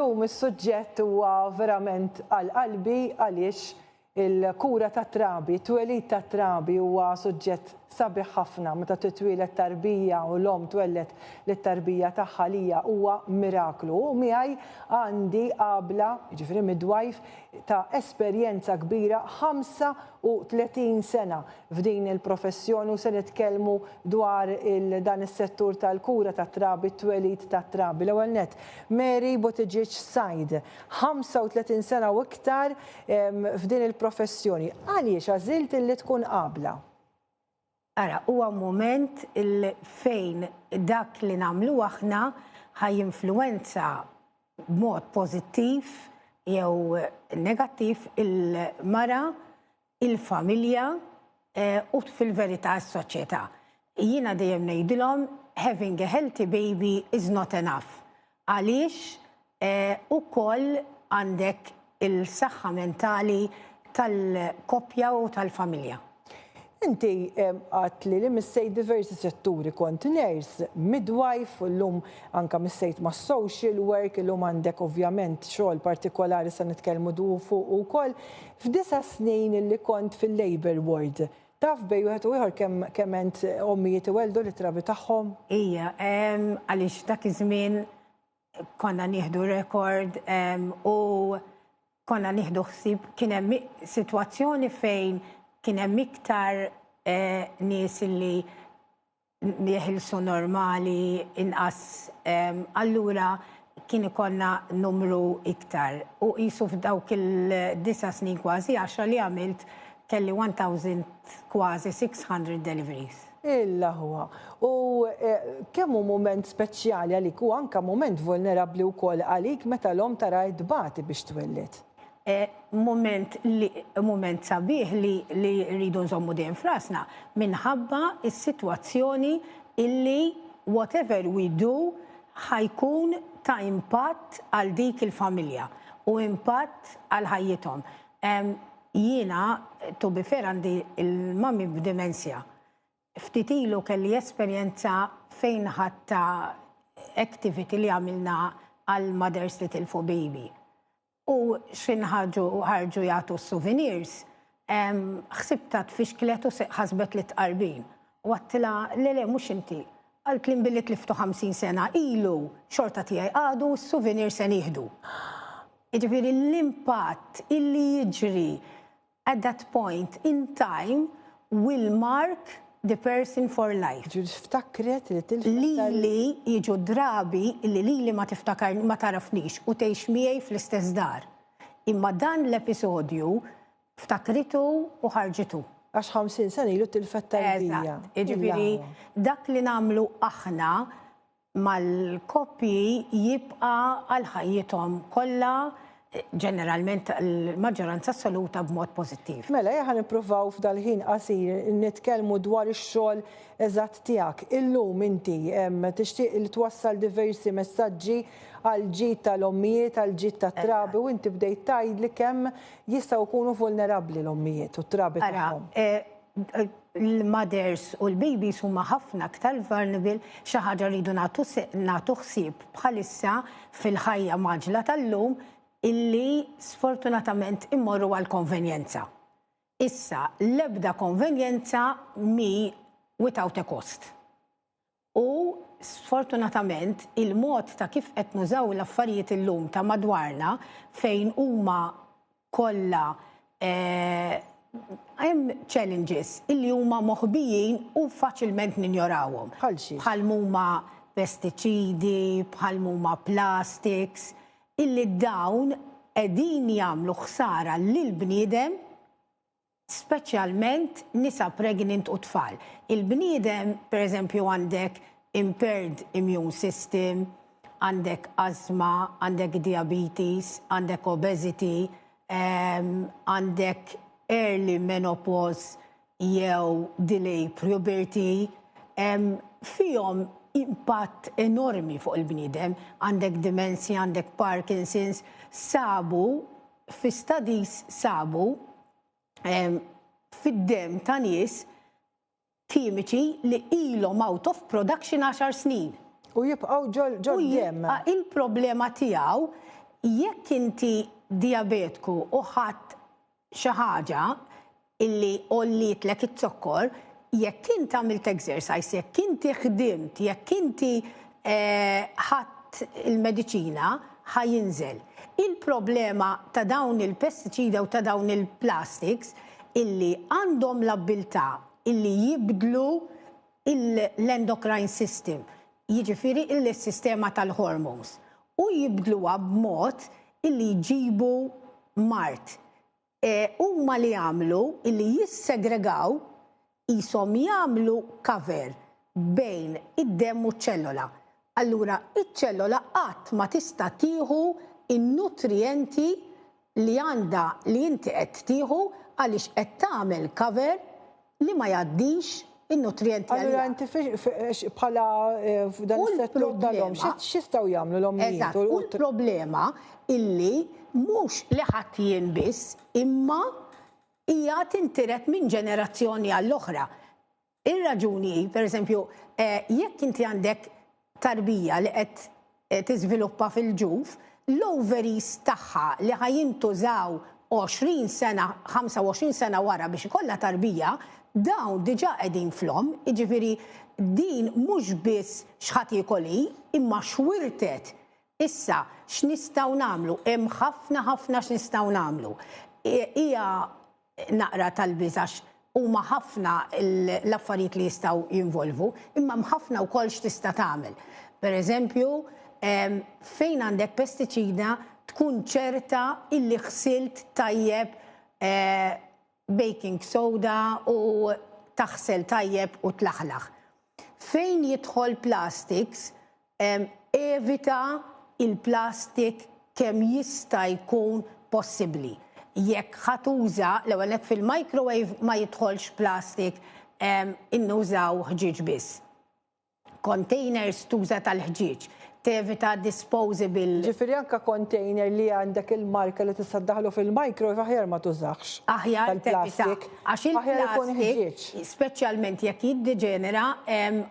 Illum is-suġġett huwa verament għal qalbi għaliex il-kura tat-trabi, twelid tat-trabi huwa suġġett sabiħ ħafna meta titwieled tarbija u l-om twellet lit-tarbija tagħha lija huwa miraklu. U miegħi għandi qabla, jiġifieri midwife ta' esperjenza kbira 35 sena f'din il-professjoni u se nitkellmu dwar dan is-settur tal-kura tat-trabi, twelid tat-trabi. L-ewwel nett, Mary Buttigieg Said, 35 sena u iktar f'din il-professjoni. Għaliex għażilt illi tkun qabla? Ara, huwa moment fejn dak li nagħmlu aħna ħajinfluwenza b'mod pożittiv jew negattiv il-mara, il-familja u fil-verità s-soċjetà. Jiena dejjem ngħidilhom having a healthy baby is not enough. Għaliex ukoll għandek il-saħħa mentali tal-koppja u tal-familja. Inti għat li missejt diversi setturi, kont nurse, midwife, u l-lum anka missejt ma' social work, l-lum għandek ovvjament xogħol partikolari sa' nitkellmu fuq ukoll. F'9 snin li kont fil-labor ward, taf bej wieħed u ieħor kemm int ommijiet iweldu li trabi tagħhom? Ija, għaliex dak iż-żmien konna nieħdu rekord u konna nieħdu ħsieb kien hemm sitwazzjoni fejn kien hemm iktar nies li jeħilsu normali inqas, allura kien ikollna numru iktar. U qisu f'dawk il-9 snin kważi 10 li għamilt kelli 1000 kważi 600 deliveries. Illa huwa. U kemm hu mument speċjali għalik u anke mument vulnerabbli wkoll għalik meta l-om tara jdbati biex twellet? Moment sabiħ li rridu nżommu dejjem frasna minħabba is-sitwazzjoni illi whatever we do ħajkun ta' impatt għal dik il-familja u impatt għal ħajjithom. Jiena to be fair għandi il-mami b'dimensja. Ftit ilu kelli esperjenza fejn ħatta activity li għamilna għal Mothers Little for Baby. U xinħarġu jagħtu souvenirs, ħsibta tfixklet u ħasbet li tqarbin. U għattila, le mhux inti. Għalt li nbilli tliftu 50 sena ilu xorta tiegħi għadu s-souvenir se nieħdu. Jiġifieri l-impatt illi jiġri at that point in time will mark the person for life. Ftakret li jiġu drabi li ma tiftakar ma tarafnix u tgħix miegħi fl-istess dar. Imma dan l-episodju ftakritu u ħarġitu. Għax 50 sena ilu tilfet tarbija. Jiġifieri dak li nagħmlu aħna mal-koppji jibqa' għal ħajjithom kollha ġeneralment il-maġġoranza assoluta b'mod pożittiv. Mela, ħan nippruvaw f'dal-ħin qasir nitkellmu dwar ix-xogħol eżatt tiegħek. Illum inti tixtieq li twassal diversi messaġġi għal ġid tal-ommijiet, għal ġid tat-trabi u inti bdejt tgħidli kemm jistgħu jkunu vulnerabbli l-ommijiet u t-trabi tagħhom. Il-mothers u l-babies huma ħafna aktar vulnerable xi ħaġa rridu nagħtu ħsieb bħalissa fil-ħajja maġla tal-lum illi sfortunatament immorru għal konvenjenza. Issa, l-ebda konvenjenza without a cost. U sfortunatament il-mod ta' kif qed nużaw l-affarijiet illum ta' madwarna fejn huma kollha hemm challenges illi huma moħbijin u faċilment ninjorawhom. Bħal huma pestiċidi, bħal huma plastics, illi dawn qegħdin jagħmlu ħsara lill-bniedem, speċjalment nisa pregnant u tfal. Il-bniedem, pereżempju, għandek impaired immune system, għandek asma, għandek diabetes, għandek obesity, għandek early menopause jew delay puberty, fihom impatt enormi fuq il-bniedem, għandek demenzja, għandek Parkinson's, fi studies sabu fid-dem ta' nies kimiċi li ilhom out of production 10 snin. U jibqgħu ġol dem. Il-problema tiegħu jekk inti diabetku u ħadd xi ħaġa illi ollitlek it-zokkor, jekk inti għamilt exercise, jekk inti ħdimt, jekk inti ħadd il-mediċina ħajinżel. Il-problema ta' dawn il-pesticida u ta' dawn il-plastics illi għandhom l-abilità illi jibdlu l-endocrine system, jiġifieri il-sistema tal-hormones, u jibdluha b'mod illi jġibu mart. Huma li jagħmlu illi jissegregaw ishom jagħmlu cover bejn id-demm u ċ-ċellola. Allura iċ-ċellola qatt ma tista' tieħu in-nutrienti li għandha li inti qed tieħu għaliex qed tagħmel cover li ma jgħaddix in-nutrienti għalija. Allura inti bħala f'dan is-settur tal-hom x'jistgħu jagħmlu l-ommijiet? Eżatt, u l-problema illi mhux li ħadd jien biss, imma hija tintiret minn ġenerazzjoni għall-oħra. Ir-raġuni, pereżempju, jekk inti għandek tarbija li qed tiżviluppa fil-ġuf, l-ovaries tagħha li ħajintużaw 20 sena, 25 sena wara biex ikollha tarbija, dawn diġà qegħdin fl-om, jiġifieri din mhux biss x'ħadd jikoli, imma xwirtet. Issa x'nistgħu nagħmlu? Hemm ħafna x'nistgħu nagħmlu. Hija naqra tal-biżax huma ħafna l-affarijiet li jistgħu jinvolvu, imma ħafna wkoll x'tista' tagħmel. Pereżempju, fejn għandek pestiċida tkun ċerta illi ħsilt tajjeb baking soda u taħsel tajjeb u tlaħlaħ. Fejn jidħol plastics, evita il-plastik kemm jista' jkun possibbli. Jekk ħatuża l-ewwel fil-microwave ma jidħolx plastik, innużaw ħġieġ biss. Containers tuża tal-ħġieġ, tevita disposable. Ġifieri anke container li għandek il-marka li tista' ddaħlu fil-microwave aħjar ma tużax. Aħjar tevita għax il-plastik, speċjalment jekk jiddeġenera,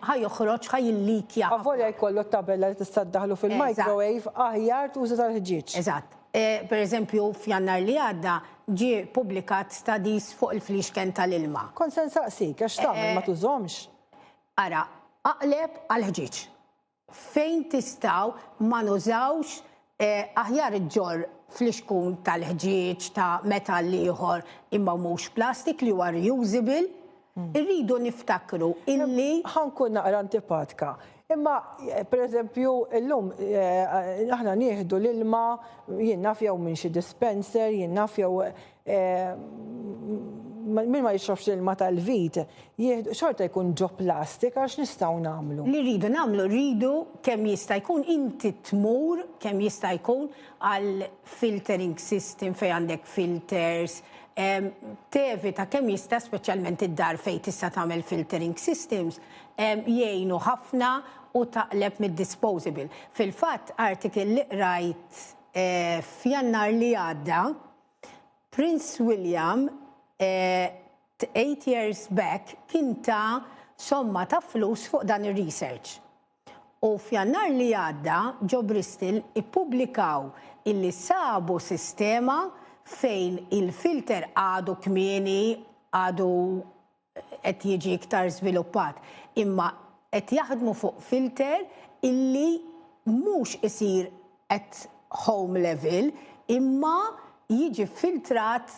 ħajoħroġ ħajillikja. Avolja jkollu tabella li tista' ddaħlu fil-microwave aħjar tuża tal-ħġieġ. Eżatt. Per eżempju, f'Jannar li għadda ġie publikat studies fuq il-fliexken tal-ilma. Kont se nsaqsik, għax tagħmel ma tużhomx? Ara, aqleb għal-ħġieġ. Fejn tistgħu ma nużawx aħjar iġġor fliexkun tal-ħġieġ ta' metall ieħor imma mhux plastik li huwa reusable, irridu niftakru illi ħankun naqra antipatika. Imma, per eżempju, l-lum, aħna nieħdu l-ilma, jien naf jew minn xi dispenser, jien naf jew min ma jixrobx l-ilma tal-vit, xorta jkun ġo plastik, għax nistgħu nagħmlu. Li rridu nagħmlu, rridu kemm jista' jkun inti tmur, kemm jista' jkun għal filtering system fejn għandek filters, tevita kemm jista' speċjalment id-dar fejn tista' tagħmel filtering systems, jgħinu ħafna u taqleb mid-disposable. Fil-fatt, artikel li qrajt f'Jannar li għadda, Prince William 8 years back kien ta' somma ta' flus fuq dan ir-research. U f'Jannar li għadda ġo Bristol ippubblikaw illi sabu sistema fejn il-filter għadu kmieni, għadu qed jiġi iktar żviluppat, imma qed jaħdmu fuq filter illi mhux isir at home level, imma jiġi filtrat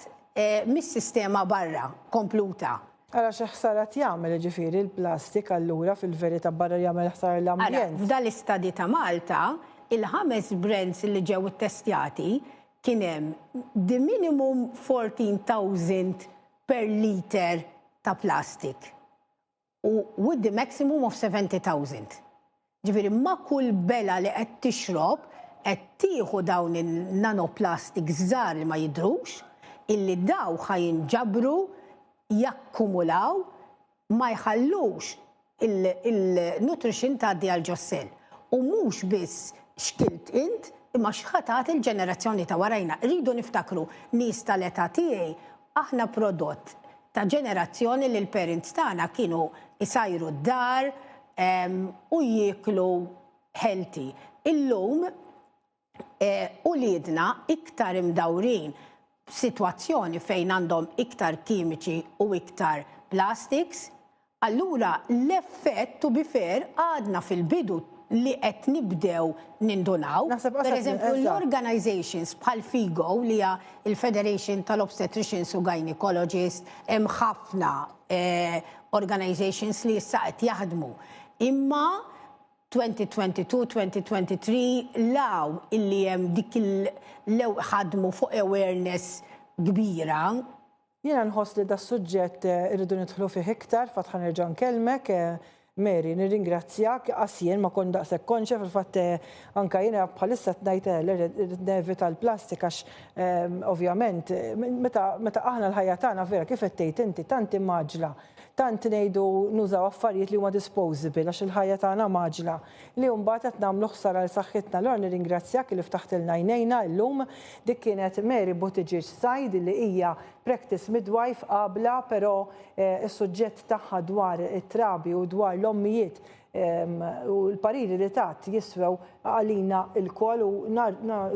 mis-sistema barra, kompluta. Ara xi ħsarat jagħmel ġifieri l-plastik allura fil-verità barra jagħmel ħsar l-ambjent. F'dan l-istadji ta' Malta, il-5 brands li ġew ittestjati kien hemm the minimum 14,000 per liter ta' plastik u with the maximum of 70,000. Ġifieri ma' kull bela li qed tixrob qed tieħu dawn il-nanoplastik żgħar li ma jidhrux illi daw ħajinġabru jakkumulaw ma jħallux il-nutrition tgħaddi għal ġossel. U mhux biss xkilt int imma xħatat il-ġenerazzjoni ta' warajna. Rridu niftakru nies tal-età tiegħi aħna prodott ta' ġenerazzjoni li l-parents tagħna kienu isajru d-dar u jieklu healthy. Illum u liedna iktar imdawrin situazzjoni fejn għandhom iktar kimiċi u iktar plastics, allura l-effett to be fair għadna fil-bidu li qed nibdew nindunaw. Per eżempju, l-organizations bħal FIGO li hija il-Federation tal-Obstetricians u Gynecologists, hemm ħafna organizations li issa qed jaħdmu. Imma 2022-2023 law illi hemm dik il-lew ħadmu fuq awareness kbira. Jiena nħoss li da suġġett irridu nidħlu fih iktar, fatħa nerġa' nkellmek. Mary, nirringrazzjak, għasjen ma kon daqsek konċa, fil-fatt anka jina bħalissa t-najt nevita l-plastik, għax ovvjament, meta aħna l-ħajja tagħna vera kif qed inti tant immaġla, tant ngħidu nużaw affarijiet li huma disposable għax il-ħajja tagħna maġla li mbagħad qed nagħmlu ħsara l saħħitna. Allura nirringrazzjak li ftaħtilna jnejna llum. Dik kienet Mary Buttigieg Said li hija practice midwife qabla, però is-suġġett tagħha dwar it-trabi u dwar l-ommijiet u l-pariri li tat jiswew għalina il-kol u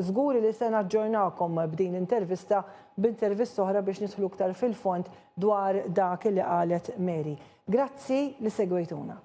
żguri li se naġġornakom b'din intervista b'intervista oħra biex nidħlu iktar fil-fond dwar dak li qalet Mary. Grazzi li segwejtuna.